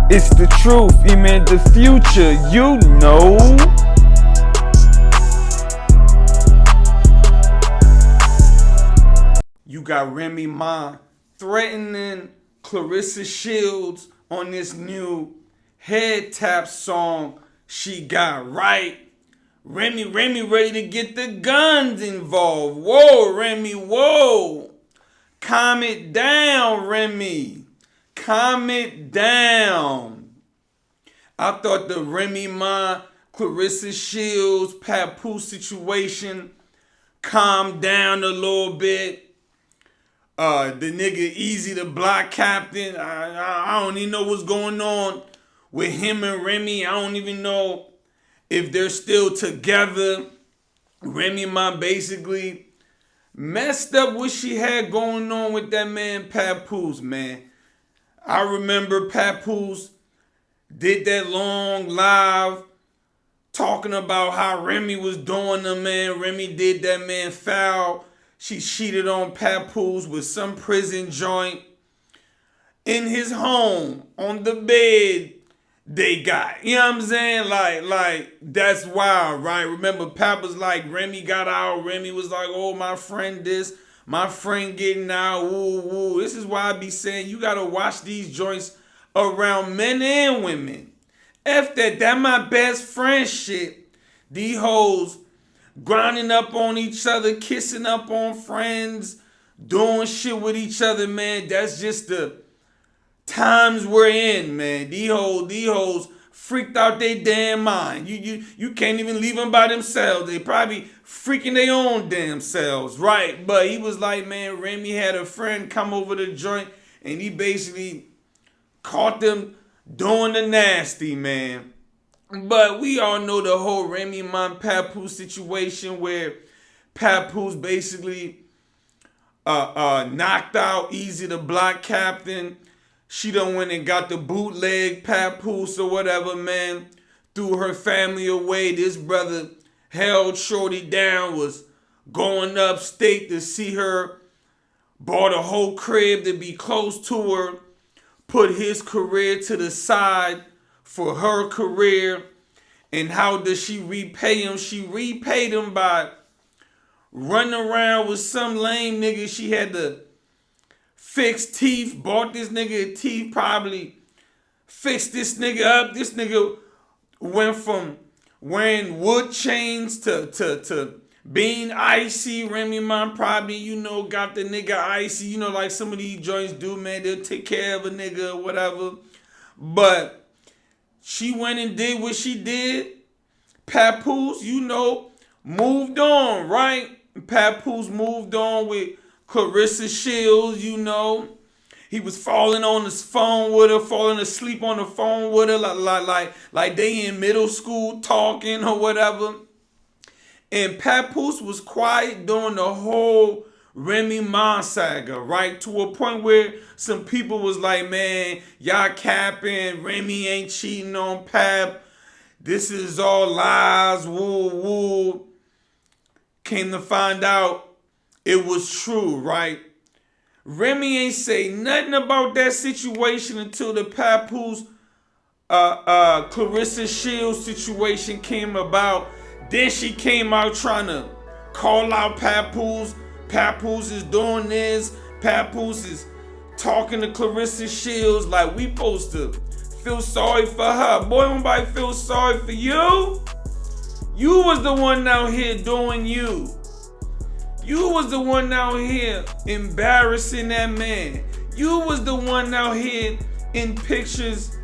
It's the truth, man, the future, you know. You got Remy Ma threatening Claressa Shields on this new head tap song she got, right? Remy ready to get the guns involved. Whoa, Remy, whoa. Calm it down, Remy. Calm it down. I thought the Remy Ma, Claressa Shields, Papoose situation calmed down a little bit. The nigga Easy the block captain. I don't even know what's going on with him and Remy. I don't even know if they're still together. Remy Ma basically messed up what she had going on with that man Papoose, man. I remember Papoose did that long live talking about how Remy was doing the man. Remy did that man foul. She cheated on Papoose with some prison joint in his home on the bed they got. You know what I'm saying? Like that's wild, right? Remember, Pap was like, Remy got out. Remy was like, oh, my friend this, my friend getting out. Woo, woo. This is why I be saying you got to watch these joints around men and women. F that my best friend shit. These hoes grinding up on each other, kissing up on friends, doing shit with each other, man. That's just the times we're in, man. These hoes freaked out their damn mind. You can't even leave them by themselves. They probably freaking their own damn selves, right? But he was like, man, Remy had a friend come over the joint and he basically caught them doing the nasty, man. But we all know the whole Remy Ma Papoose situation where Papoose basically knocked out Easy the block captain. She done went and got the bootleg Papoose or whatever, man. Threw her family away. This brother held Shorty down, was going upstate to see her. Bought a whole crib to be close to her. Put his career to the side for her career. And how does she repay him? She repaid him by running around with some lame nigga. She had to fix teeth, bought this nigga teeth, probably fixed this nigga up. This nigga went from wearing wood chains to being icy. Remy Ma probably, got the nigga icy. Like some of these joints do, man. They'll take care of a nigga or whatever. But she went and did what she did. Papoose, moved on, right? Papoose moved on with Claressa Shields, He was falling on his phone with her, falling asleep on the phone with her, like they in middle school talking or whatever. And Papoose was quiet during the whole Remy Ma saga, right? To a point where some people was like, man, y'all capping, Remy ain't cheating on Pap. This is all lies, woo, woo. Came to find out it was true, right? Remy ain't say nothing about that situation until the Papoose, Claressa Shields situation came about. Then she came out trying to call out Papoose. Papoose is doing this. Papoose is talking to Claressa Shields like we supposed to feel sorry for her. Boy, nobody feel sorry for you. You was the one out here doing you. You was the one out here embarrassing that man. You was the one out here in pictures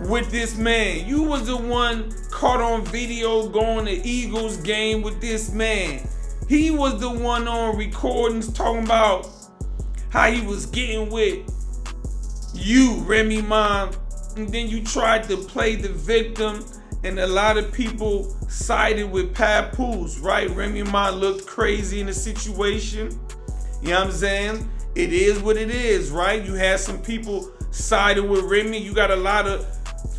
with this man. You was the one caught on video going to Eagles game with this man. He was the one on recordings talking about how he was getting with you, Remy Ma. And then you tried to play the victim, and a lot of people sided with Papoose, right? Remy Ma looked crazy in the situation. You know what I'm saying? It is what it is, right? You had some people sided with Remy. You got a lot of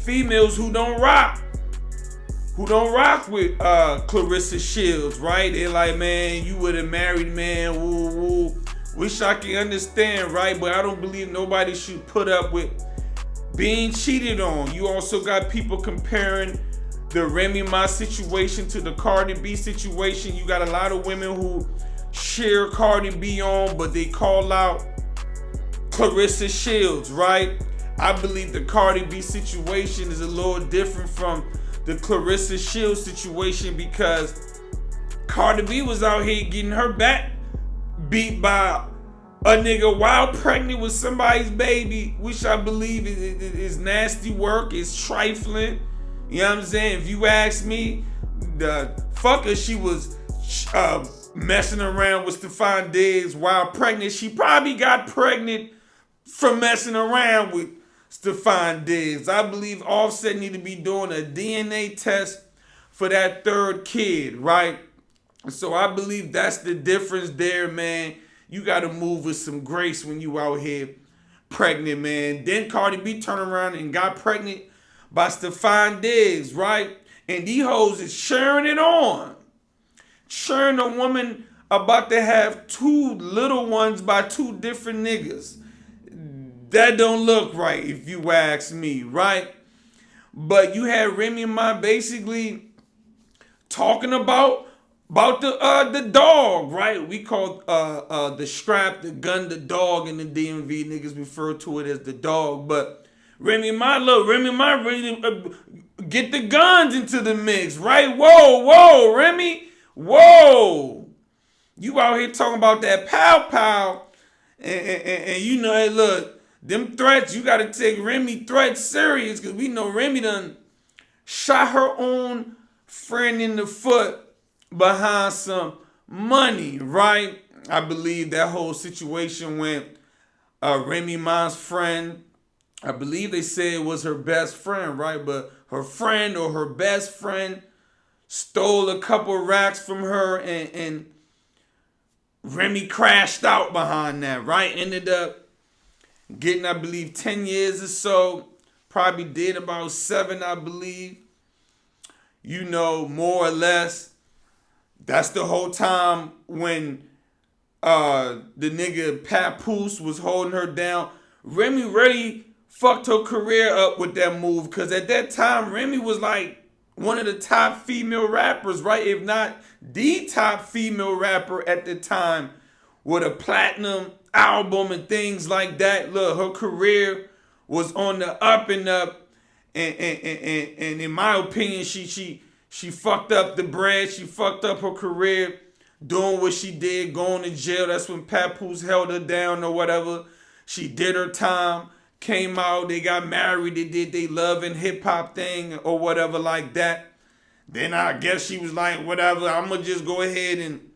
females who don't rock with Claressa Shields, right? They're like, man, you would have married, man, woo, woo. Wish I could understand, right? But I don't believe nobody should put up with being cheated on. You also got people comparing the Remy Ma situation to the Cardi B situation. You got a lot of women who cheer Cardi B on, but they call out Claressa Shields, right? I believe the Cardi B situation is a little different from the Claressa Shields situation because Cardi B was out here getting her back beat by a nigga while pregnant with somebody's baby, which I believe is nasty work, is trifling. You know what I'm saying? If you ask me, the fucker she was messing around with Stephon Diggs while pregnant, she probably got pregnant from messing around with Stephon Diggs. I believe Offset need to be doing a DNA test for that third kid, right? So I believe that's the difference there, man. You got to move with some grace when you out here pregnant, man. Then Cardi B turned around and got pregnant by Stephon Diggs, right? And these hoes is cheering it on. Cheering a woman about to have two little ones by two different niggas. That don't look right if you ask me, right? But you had Remy Ma basically talking about the dog, right? We call the strap, the gun, the dog in the DMV. Niggas refer to it as the dog. But Remy Ma ready to get the guns into the mix, right? Whoa, Remy. Whoa. You out here talking about that pow. And you know, hey, look, them threats, you got to take Remy threats serious because we know Remy done shot her own friend in the foot behind some money, right? I believe that whole situation went Remy Ma's friend, I believe they said it was her best friend, right? But her friend or her best friend stole a couple racks from her and Remy crashed out behind that, right? Ended up getting, I believe, 10 years or so. Probably did about 7, I believe. You know, more or less. That's the whole time when the nigga Papoose was holding her down. Remy really fucked her career up with that move because at that time, Remy was like one of the top female rappers, right? If not the top female rapper at the time with a platinum album and things like that. Look, her career was on the up and up. And in my opinion, she fucked up the bread. She fucked up her career doing what she did, going to jail. That's when Papoose held her down or whatever. She did her time, came out, they got married, they did they love and hip hop thing or whatever like that. Then I guess she was like, whatever, I'm going to just go ahead and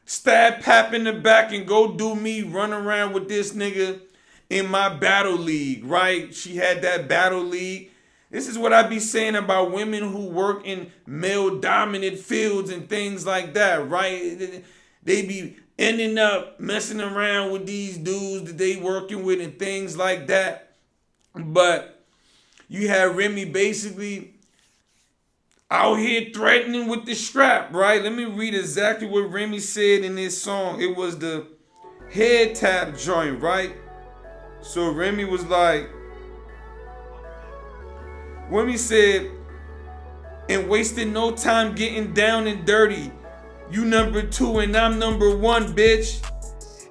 stab Pap in the back and go do me, run around with this nigga in my battle league, right? She had that battle league. This is what I be saying about women who work in male-dominant fields and things like that, right? They be ending up messing around with these dudes that they working with and things like that. But you have Remy basically out here threatening with the strap, right? Let me read exactly what Remy said in this song. It was the head tap joint, right? So Remy was like, Remy said, and wasted no time getting down and dirty. You number 2 and I'm number 1, bitch.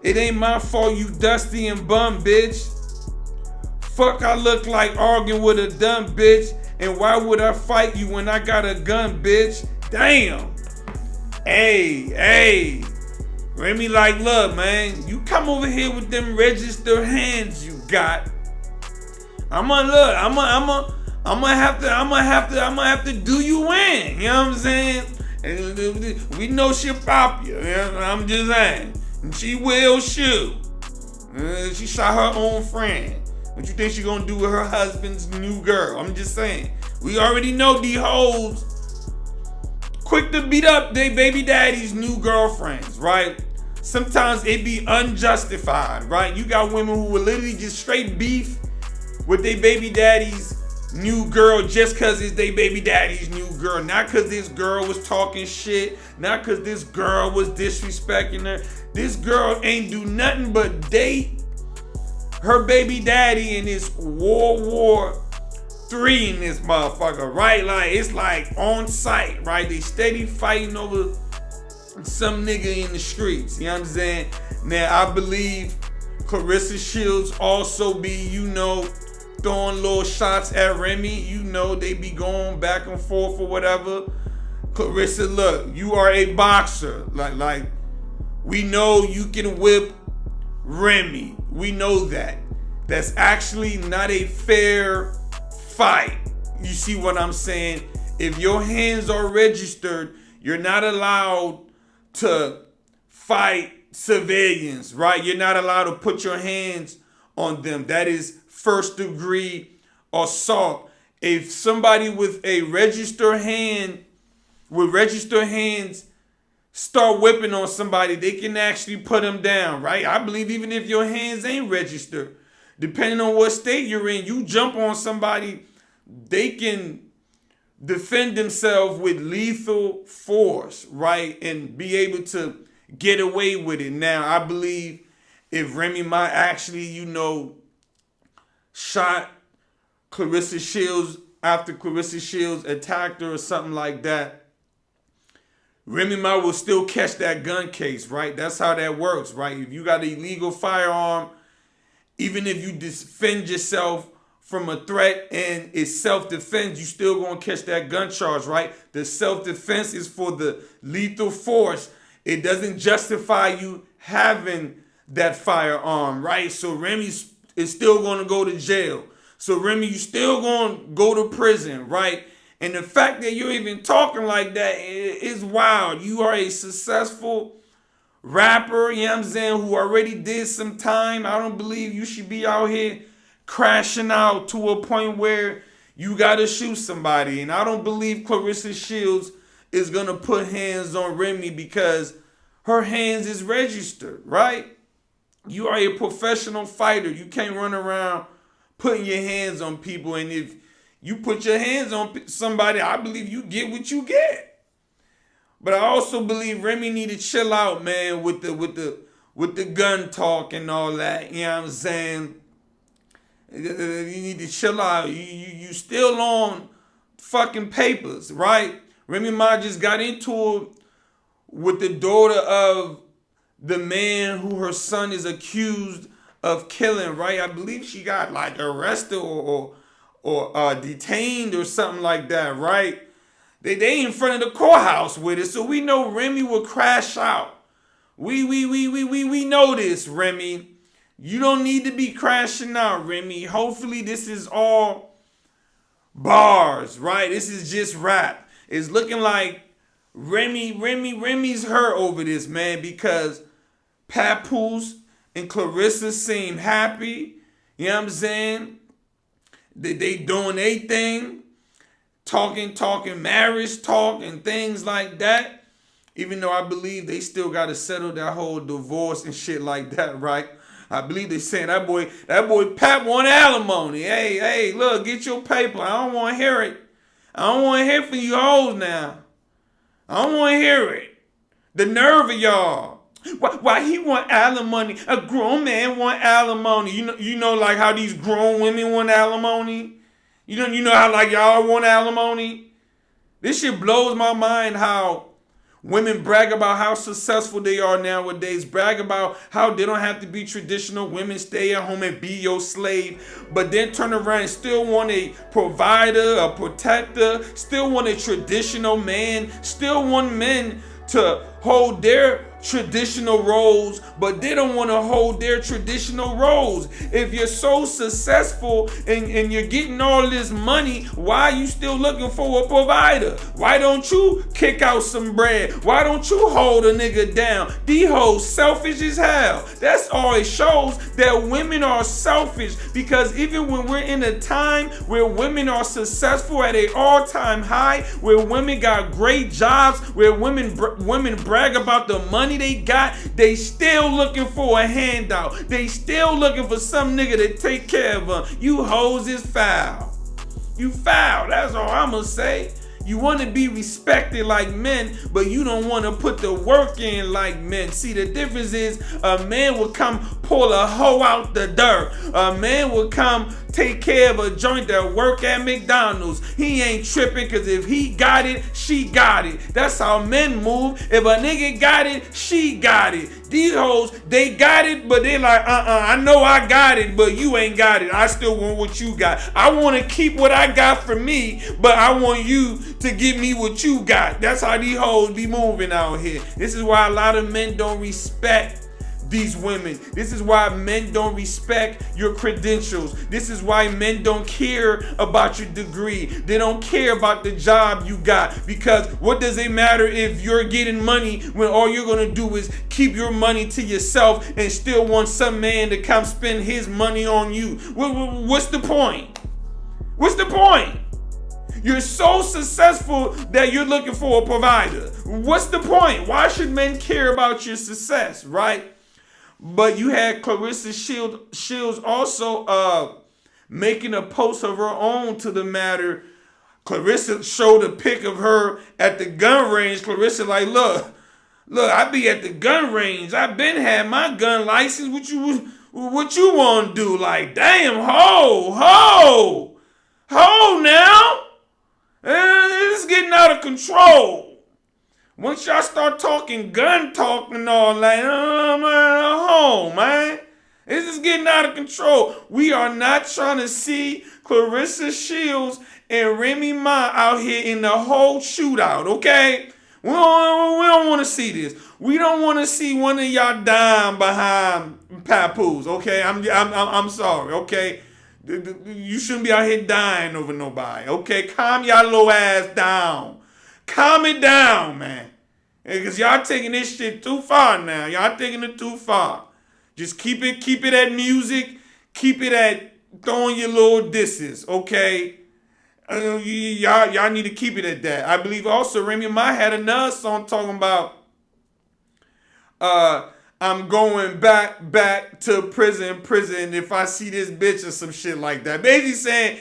It ain't my fault you dusty and bum, bitch. Fuck, I look like arguing with a dumb bitch. And why would I fight you when I got a gun, bitch? Damn. Hey. Remy like, look, man, you come over here with them registered hands you got. I'm gonna have to do you in. You know what I'm saying? And we know she'll pop you. You know? I'm just saying. And she will shoot. She shot her own friend. What you think she gonna do with her husband's new girl? I'm just saying. We already know these hoes quick to beat up their baby daddy's new girlfriends, right? Sometimes it be unjustified, right? You got women who will literally just straight beef with their baby daddy's new girl just because it's their baby daddy's new girl. Not because this girl was talking shit. Not because this girl was disrespecting her. This girl ain't do nothing but date her baby daddy in this World War III in this motherfucker, right? Like, it's like on site, right? They steady fighting over some nigga in the streets. You know what I'm saying? Now, I believe Claressa Shields also be, throwing little shots at Remy. They be going back and forth or whatever. Claressa, look, you are a boxer. Like, we know you can whip Remy. We know that. That's actually not a fair fight. You see what I'm saying? If your hands are registered, you're not allowed to fight civilians, right? You're not allowed to put your hands on them. That is first degree assault. If somebody with registered hands start whipping on somebody, they can actually put them down, right? I believe even if your hands ain't registered, depending on what state you're in, you jump on somebody, they can defend themselves with lethal force, right? And be able to get away with it. Now, I believe if Remy Ma actually, shot Claressa Shields after Claressa Shields attacked her or something like that, Remy Ma will still catch that gun case, right? That's how that works, right? If you got an illegal firearm, even if you defend yourself from a threat and it's self-defense, you still gonna catch that gun charge, right? The self-defense is for the lethal force. It doesn't justify you having that firearm, right? So Remy is still gonna go to jail. So Remy, you still gonna go to prison, right? And the fact that you're even talking like that is wild. You are a successful rapper, you know what I'm saying, who already did some time. I don't believe you should be out here crashing out to a point where you gotta shoot somebody. And I don't believe Claressa Shields is gonna put hands on Remy because her hands is registered, right? You are a professional fighter. You can't run around putting your hands on people. And if you put your hands on somebody, I believe you get what you get. But I also believe Remy need to chill out, man, with the gun talk and all that. You know what I'm saying? You need to chill out. You still on fucking papers, right? Remy Ma just got into it with the daughter of the man who her son is accused of killing, right? I believe she got like arrested or detained or something like that, right? They in front of the courthouse with it, so we know Remy will crash out. We know this, Remy. You don't need to be crashing out, Remy. Hopefully this is all bars, right? This is just rap. It's looking like Remy's hurt over this, man, because Papoose and Claressa seem happy. You know what I'm saying? They doing their thing. Talking marriage talk and things like that. Even though I believe they still got to settle that whole divorce and shit like that, right? I believe they saying that boy Pap want alimony. Hey, look, get your paper. I don't want to hear it. I don't want to hear from you hoes now. I don't want to hear it. The nerve of y'all. Why he want alimony? A grown man want alimony. You know like how these grown women want alimony? You know how like y'all want alimony? This shit blows my mind how women brag about how successful they are nowadays, brag about how they don't have to be traditional women, stay at home and be your slave, but then turn around and still want a provider, a protector, still want a traditional man, still want men to hold their traditional roles, but they don't want to hold their traditional roles. If you're so successful and you're getting all this money, why are you still looking for a provider? Why don't you kick out some bread? Why don't you hold a nigga down? These hoes selfish as hell. That's all it shows, that women are selfish, because even when we're in a time where women are successful at an all-time high, where women got great jobs, where women brag about the money they got, they still looking for a handout. They still looking for some nigga to take care of them. You hoes is foul. You foul. That's all I'ma say. You want to be respected like men, but you don't want to put the work in like men. See, the difference is a man will come pull a hoe out the dirt. A man will come take care of a joint that work at McDonald's. He ain't tripping, cause if he got it, she got it. That's how men move. If a nigga got it, she got it. These hoes, they got it, but they like, I know I got it, but you ain't got it. I still want what you got. I want to keep what I got for me, but I want you to give me what you got. That's how these hoes be moving out here. This is why a lot of men don't respect these women. This is why men don't respect your credentials. This is why men don't care about your degree. They don't care about the job you got, because what does it matter if you're getting money when all you're gonna do is keep your money to yourself and still want some man to come spend his money on you? What's the point? What's the point? You're so successful that you're looking for a provider. What's the point? Why should men care about your success, right? But you had Claressa Shields also making a post of her own to the matter. Claressa showed a pic of her at the gun range. Claressa like, look, I be at the gun range. I been had my gun license. What you want to do? Like, damn, ho now. It's getting out of control. Once y'all start talking gun talk and all that, man, this is getting out of control. We are not trying to see Claressa Shields and Remy Ma out here in the whole shootout, okay? We don't want to see this. We don't want to see one of y'all dying behind papoose, okay? I'm sorry, okay? You shouldn't be out here dying over nobody, okay? Calm y'all little ass down. Calm it down, man. Because y'all taking this shit too far now. Y'all taking it too far. Just keep it at music. Keep it at throwing your little disses, okay? Y'all need to keep it at that. I believe also Remy Ma had another song talking about I'm going back to prison if I see this bitch or some shit like that. Basically saying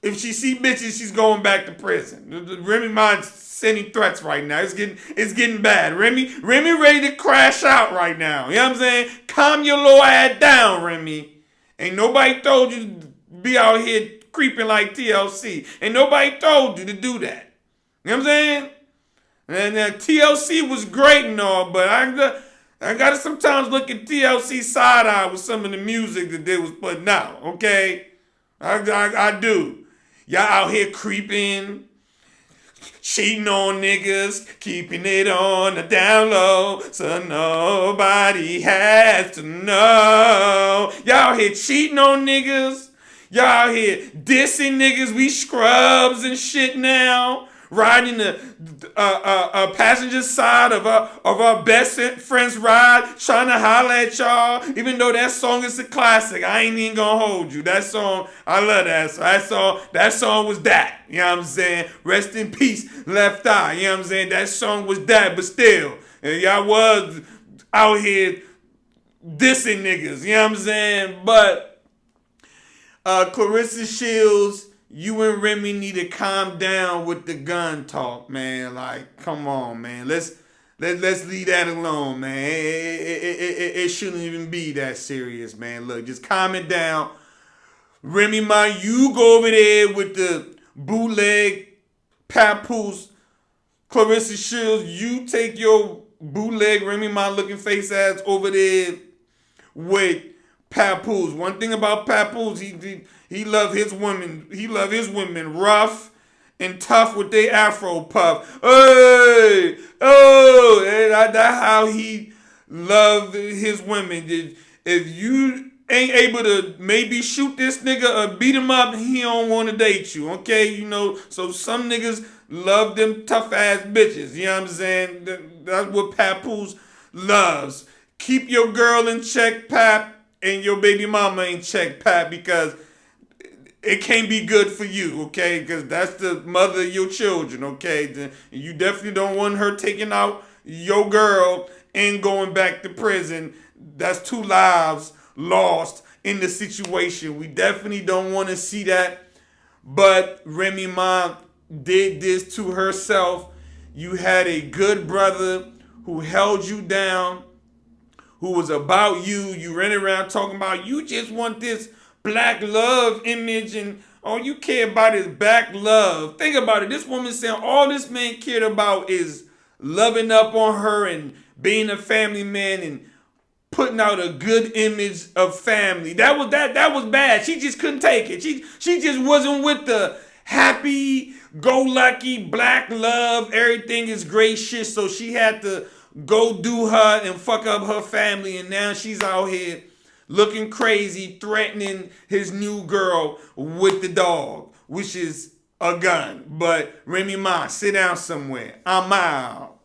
if she see bitches, she's going back to prison. Remy Ma sending threats right now. It's getting bad. Remy ready to crash out right now. You know what I'm saying? Calm your little ass down, Remy. Ain't nobody told you to be out here creeping like TLC. Ain't nobody told you to do that. You know what I'm saying? And TLC was great and all, but I gotta sometimes look at TLC side eye with some of the music that they was putting out. Okay, I do. Y'all out here creeping, cheating on niggas, keeping it on the down low so nobody has to know. Y'all out here cheating on niggas. Y'all out here dissing niggas. We scrubs and shit now. Riding the passenger side of our best friend's ride, trying to holler at y'all. Even though that song is a classic, I ain't even gonna hold you. That song, I love that song. That song was that. You know what I'm saying? Rest in peace, Left Eye. You know what I'm saying? That song was that, but still, y'all was out here dissing niggas. You know what I'm saying? But Claressa Shields, you and Remy need to calm down with the gun talk, man. Like, come on, man. Let's leave that alone, man. It shouldn't even be that serious, man. Look, just calm it down. Remy Ma, you go over there with the bootleg papoose. Claressa Shields, you take your bootleg Remy Ma looking face ass over there with papoose. One thing about papoose, he love his women. He love his women rough and tough with their afro puff. Hey, oh, that's how he love his women. If you ain't able to maybe shoot this nigga or beat him up, he don't want to date you. Okay, you know. So some niggas love them tough ass bitches. You know what I'm saying? That's what papoose loves. Keep your girl in check, Pap, and your baby mama in check, Pap, because it can't be good for you, okay? Because that's the mother of your children, okay? You definitely don't want her taking out your girl and going back to prison. That's 2 lives lost in the situation. We definitely don't want to see that. But Remy Ma did this to herself. You had a good brother who held you down, who was about you. You ran around talking about you just want this black love image and all you care about is black love. Think about it. This woman saying all this man cared about is loving up on her and being a family man and putting out a good image of family. That was bad. She just couldn't take it. She just wasn't with the happy go lucky black love. Everything is great shit. So she had to go do her and fuck up her family, and now she's out here looking crazy, threatening his new girl with the dog, which is a gun. But Remy Ma, sit down somewhere. I'm out.